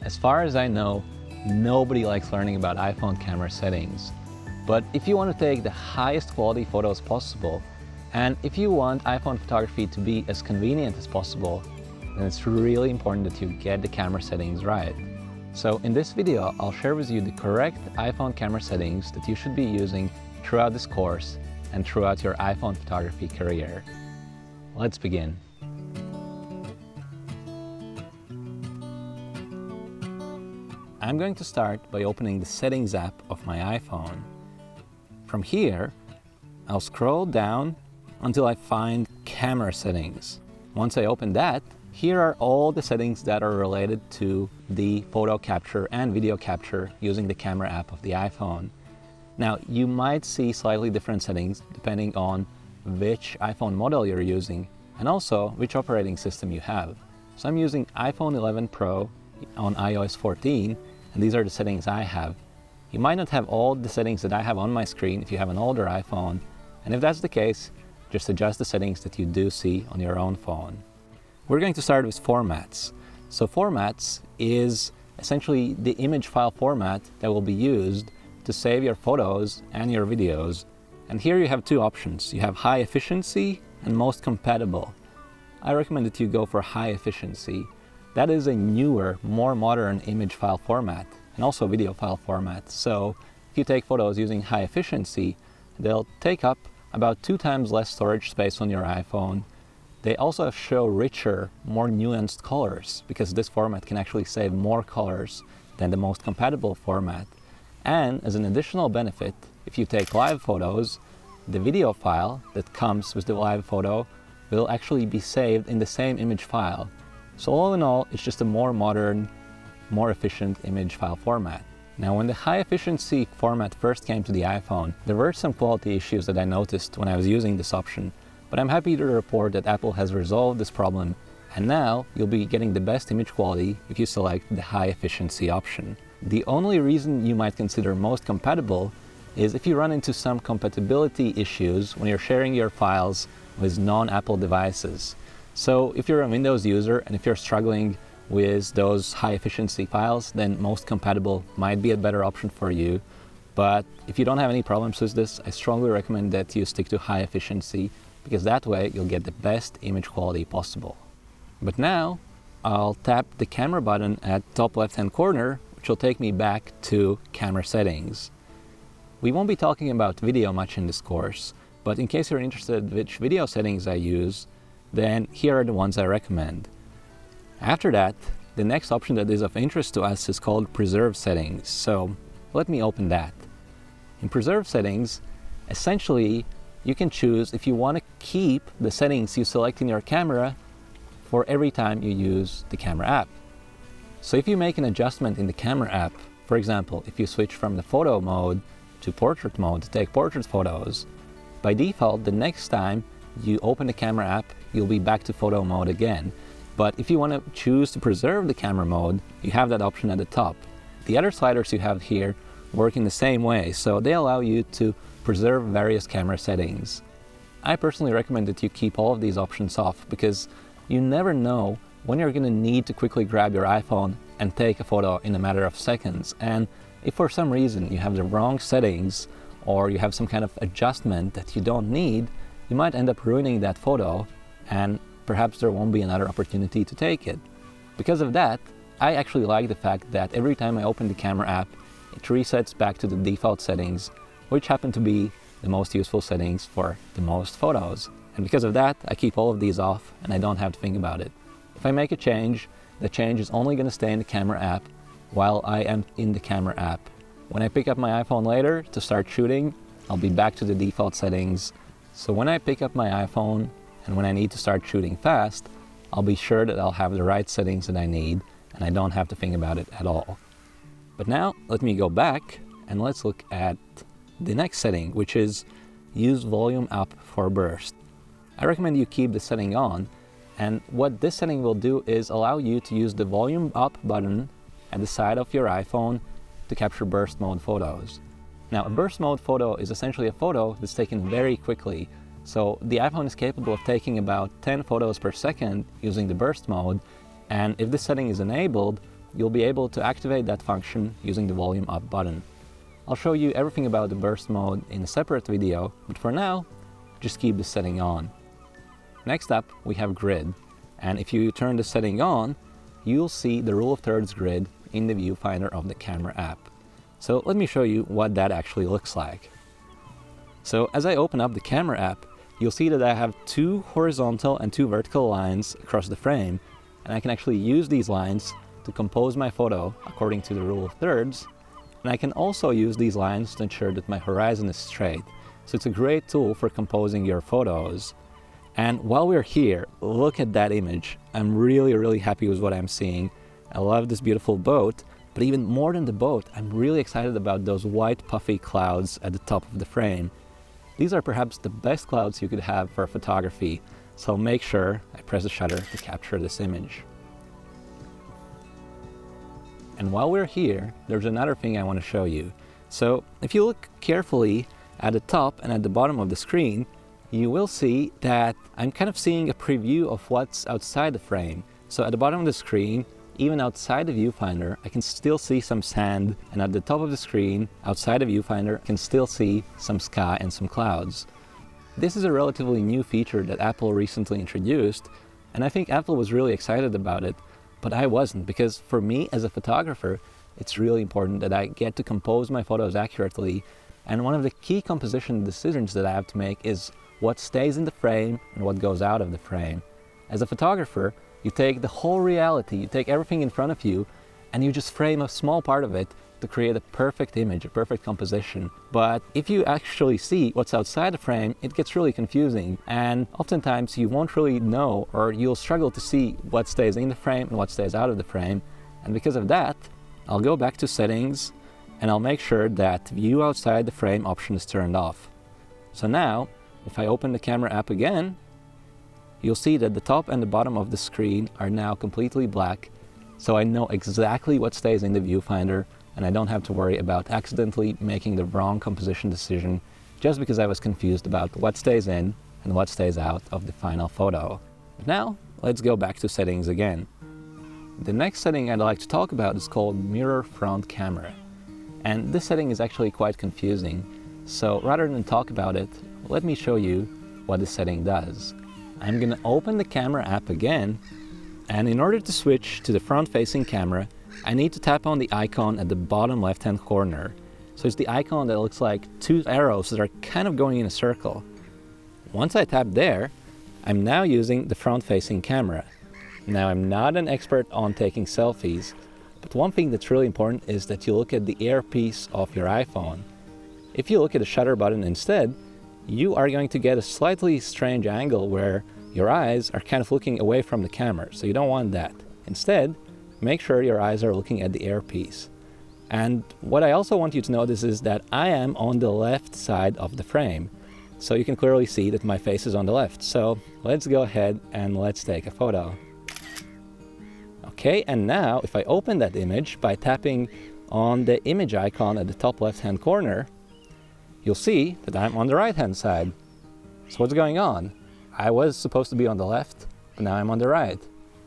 As far as I know, nobody likes learning about iPhone camera settings. But if you want to take the highest quality photos possible, and if you want iPhone photography to be as convenient as possible, then it's really important that you get the camera settings right. So in this video, I'll share with you the correct iPhone camera settings that you should be using throughout this course and throughout your iPhone photography career. Let's begin. I'm going to start by opening the Settings app of my iPhone. From here, I'll scroll down until I find Camera Settings. Once I open that, here are all the settings that are related to the photo capture and video capture using the Camera app of the iPhone. Now, you might see slightly different settings depending on which iPhone model you're using and also which operating system you have. So I'm using iPhone 11 Pro on iOS 14, and these are the settings I have. You might not have all the settings that I have on my screen if you have an older iPhone, and if that's the case, just adjust the settings that you do see on your own phone. We're going to start with formats. So formats is essentially the image file format that will be used to save your photos and your videos. And here you have two options. You have high efficiency and most compatible. I recommend that you go for high efficiency. That is a newer, more modern image file format and also video file format. So if you take photos using high efficiency, they'll take up about 2 times less storage space on your iPhone. They also show richer, more nuanced colors because this format can actually save more colors than the most compatible format. And as an additional benefit, if you take live photos, the video file that comes with the live photo will actually be saved in the same image file. So all in all, it's just a more modern, more efficient image file format. Now, when the high efficiency format first came to the iPhone, there were some quality issues that I noticed when I was using this option, but I'm happy to report that Apple has resolved this problem, and now you'll be getting the best image quality if you select the high efficiency option. The only reason you might consider most compatible is if you run into some compatibility issues when you're sharing your files with non-Apple devices. So if you're a Windows user and if you're struggling with those high efficiency files, then most compatible might be a better option for you. But if you don't have any problems with this, I strongly recommend that you stick to high efficiency because that way you'll get the best image quality possible. But now I'll tap the camera button at top left hand corner, which will take me back to camera settings. We won't be talking about video much in this course, but in case you're interested which video settings I use, then here are the ones I recommend. After that, the next option that is of interest to us is called Preserve Settings. So let me open that. In Preserve Settings, essentially you can choose if you want to keep the settings you select in your camera for every time you use the camera app. So if you make an adjustment in the camera app, for example, if you switch from the photo mode to portrait mode to take portrait photos, by default, the next time you open the camera app, you'll be back to photo mode again. But if you want to choose to preserve the camera mode, you have that option at the top. The other sliders you have here work in the same way, so they allow you to preserve various camera settings. I personally recommend that you keep all of these options off because you never know when you're going to need to quickly grab your iPhone and take a photo in a matter of seconds. And if for some reason you have the wrong settings or you have some kind of adjustment that you don't need, you might end up ruining that photo and perhaps there won't be another opportunity to take it. Because of that, I actually like the fact that every time I open the camera app, it resets back to the default settings, which happen to be the most useful settings for the most photos. And because of that, I keep all of these off and I don't have to think about it. If I make a change, the change is only going to stay in the camera app while I am in the camera app. When I pick up my iPhone later to start shooting, I'll be back to the default settings. So when I pick up my iPhone and when I need to start shooting fast, I'll be sure that I'll have the right settings that I need and I don't have to think about it at all. But now let me go back and let's look at the next setting, which is use volume up for burst. I recommend you keep the setting on, and what this setting will do is allow you to use the volume up button at the side of your iPhone to capture burst mode photos. Now, a burst mode photo is essentially a photo that's taken very quickly. So the iPhone is capable of taking about 10 photos per second using the burst mode, and if this setting is enabled, you'll be able to activate that function using the volume up button. I'll show you everything about the burst mode in a separate video, but for now, just keep the setting on. Next up, we have grid, and if you turn the setting on, you'll see the rule of thirds grid in the viewfinder of the camera app. So let me show you what that actually looks like. So as I open up the camera app, you'll see that I have 2 horizontal and 2 vertical lines across the frame, and I can actually use these lines to compose my photo according to the rule of thirds, and I can also use these lines to ensure that my horizon is straight. So it's a great tool for composing your photos. And while we're here, look at that image. I'm really happy with what I'm seeing. I love this beautiful boat, but even more than the boat, I'm really excited about those white puffy clouds at the top of the frame. These are perhaps the best clouds you could have for photography, so make sure I press the shutter to capture this image. And while we're here, there's another thing I want to show you. So if you look carefully at the top and at the bottom of the screen, you will see that I'm kind of seeing a preview of what's outside the frame. So at the bottom of the screen, even outside the viewfinder, I can still see some sand, and at the top of the screen, outside the viewfinder, I can still see some sky and some clouds. This is a relatively new feature that Apple recently introduced, and I think Apple was really excited about it, but I wasn't, because for me as a photographer, it's really important that I get to compose my photos accurately, and one of the key composition decisions that I have to make is what stays in the frame and what goes out of the frame. As a photographer, you take the whole reality, you take everything in front of you, and you just frame a small part of it to create a perfect image, a perfect composition. But if you actually see what's outside the frame, it gets really confusing, and oftentimes you won't really know, or you'll struggle to see what stays in the frame and what stays out of the frame. And because of that, I'll go back to settings and I'll make sure that view outside the frame option is turned off. So now, if I open the camera app again, you'll see that the top and the bottom of the screen are now completely black, so I know exactly what stays in the viewfinder, and I don't have to worry about accidentally making the wrong composition decision just because I was confused about what stays in and what stays out of the final photo. But now, let's go back to settings again. The next setting I'd like to talk about is called Mirror Front Camera. And this setting is actually quite confusing, so rather than talk about it, let me show you what this setting does. I'm going to open the camera app again, and in order to switch to the front-facing camera, I need to tap on the icon at the bottom left-hand corner. So it's the icon that looks like 2 arrows that are kind of going in a circle. Once I tap there, I'm now using the front-facing camera. Now, I'm not an expert on taking selfies, but one thing that's really important is that you look at the earpiece of your iPhone. If you look at the shutter button instead, you are going to get a slightly strange angle where your eyes are kind of looking away from the camera, so you don't want that. Instead, make sure your eyes are looking at the earpiece. And what I also want you to notice is that I am on the left side of the frame, so you can clearly see that my face is on the left. So let's go ahead and let's take a photo. Okay, and now if I open that image by tapping on the image icon at the top left-hand corner, you'll see that I'm on the right-hand side. So what's going on? I was supposed to be on the left, but now I'm on the right.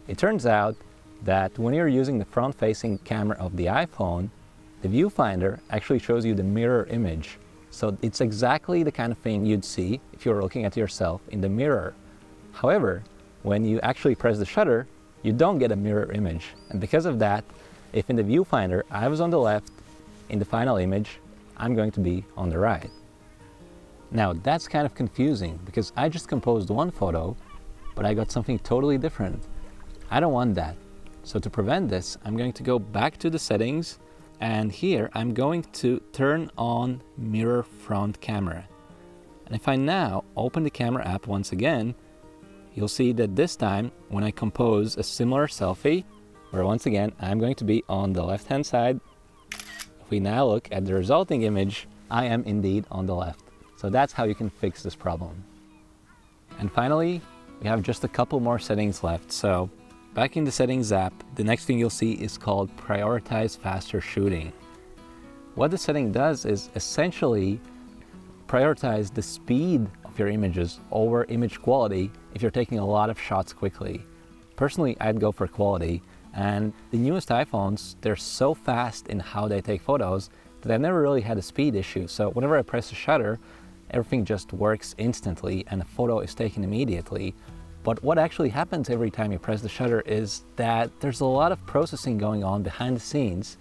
It turns out that when you're using the front-facing camera of the iPhone, the viewfinder actually shows you the mirror image. So it's exactly the kind of thing you'd see if you were looking at yourself in the mirror. However, when you actually press the shutter, you don't get a mirror image. And because of that, if in the viewfinder I was on the left, in the final image, I'm going to be on the right. Now that's kind of confusing because I just composed one photo, but I got something totally different. I don't want that. So to prevent this, I'm going to go back to the settings, and here I'm going to turn on mirror front camera. And if I now open the camera app once again, you'll see that this time when I compose a similar selfie, where once again I'm going to be on the left hand side, if we now look at the resulting image, I am indeed on the left. So that's how you can fix this problem. And finally, we have just a couple more settings left. So back in the settings app, the next thing you'll see is called prioritize faster shooting. What the setting does is essentially prioritize the speed of your images over image quality if you're taking a lot of shots quickly. Personally, I'd go for quality, And the newest iPhones, they're so fast in how they take photos that I've never really had a speed issue. So whenever I press the shutter, everything just works instantly and a photo is taken immediately. But what actually happens every time you press the shutter is that there's a lot of processing going on behind the scenes.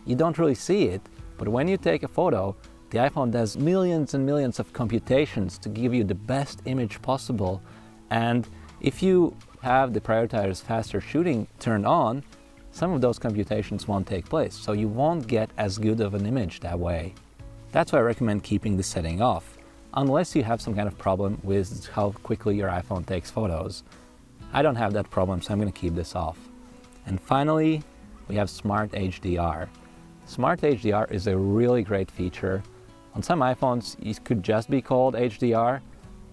You don't really see it, but when you take a photo, the iPhone does millions and millions of computations to give you the best image possible. And if you have the prioritize faster shooting turned on, some of those computations won't take place, so you won't get as good of an image that way. That's why I recommend keeping the setting off, unless you have some kind of problem with how quickly your iPhone takes photos. I don't have that problem, so I'm going to keep this off. And finally, we have Smart HDR. Smart HDR is a really great feature. On some iPhones, it could just be called HDR,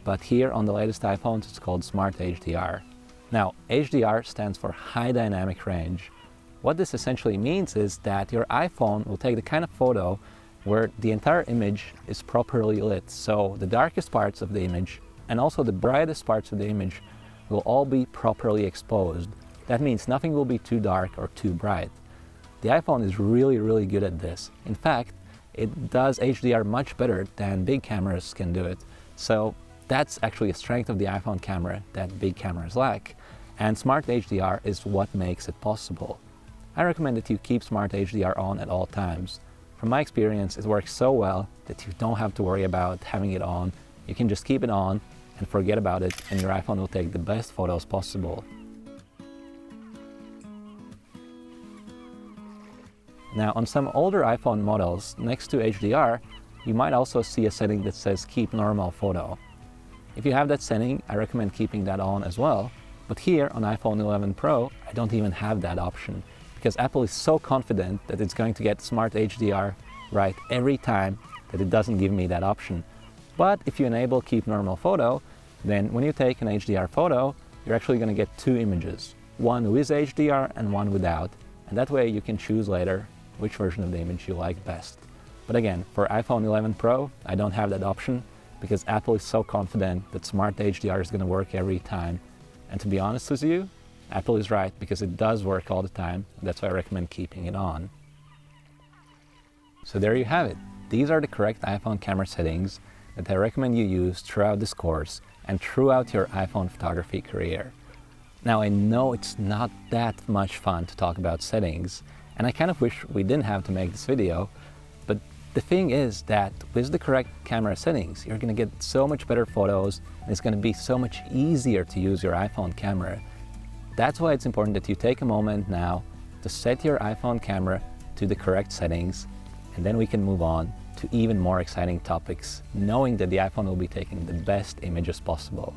but here on the latest iPhones, it's called Smart HDR. Now, HDR stands for High Dynamic Range. What this essentially means is that your iPhone will take the kind of photo where the entire image is properly lit. So the darkest parts of the image and also the brightest parts of the image will all be properly exposed. That means nothing will be too dark or too bright. The iPhone is really, really good at this. In fact, it does HDR much better than big cameras can do it. So that's actually a strength of the iPhone camera that big cameras lack. And Smart HDR is what makes it possible. I recommend that you keep Smart HDR on at all times. From my experience, it works so well that you don't have to worry about having it on. You can just keep it on and forget about it, and your iPhone will take the best photos possible. Now, on some older iPhone models, next to HDR, you might also see a setting that says Keep Normal Photo. If you have that setting, I recommend keeping that on as well. But here on iPhone 11 Pro, I don't even have that option, because Apple is so confident that it's going to get Smart HDR right every time that it doesn't give me that option. But if you enable Keep Normal Photo, then when you take an HDR photo, you're actually going to get two images, one with HDR and one without. And that way you can choose later which version of the image you like best. But again, for iPhone 11 Pro, I don't have that option because Apple is so confident that Smart HDR is going to work every time. And to be honest with you, Apple is right because it does work all the time. That's why I recommend keeping it on. So there you have it. These are the correct iPhone camera settings that I recommend you use throughout this course and throughout your iPhone photography career. Now, I know it's not that much fun to talk about settings, and I kind of wish we didn't have to make this video, but the thing is that with the correct camera settings, you're going to get so much better photos, and it's going to be so much easier to use your iPhone camera. That's why it's important that you take a moment now to set your iPhone camera to the correct settings, and then we can move on to even more exciting topics, knowing that the iPhone will be taking the best images possible.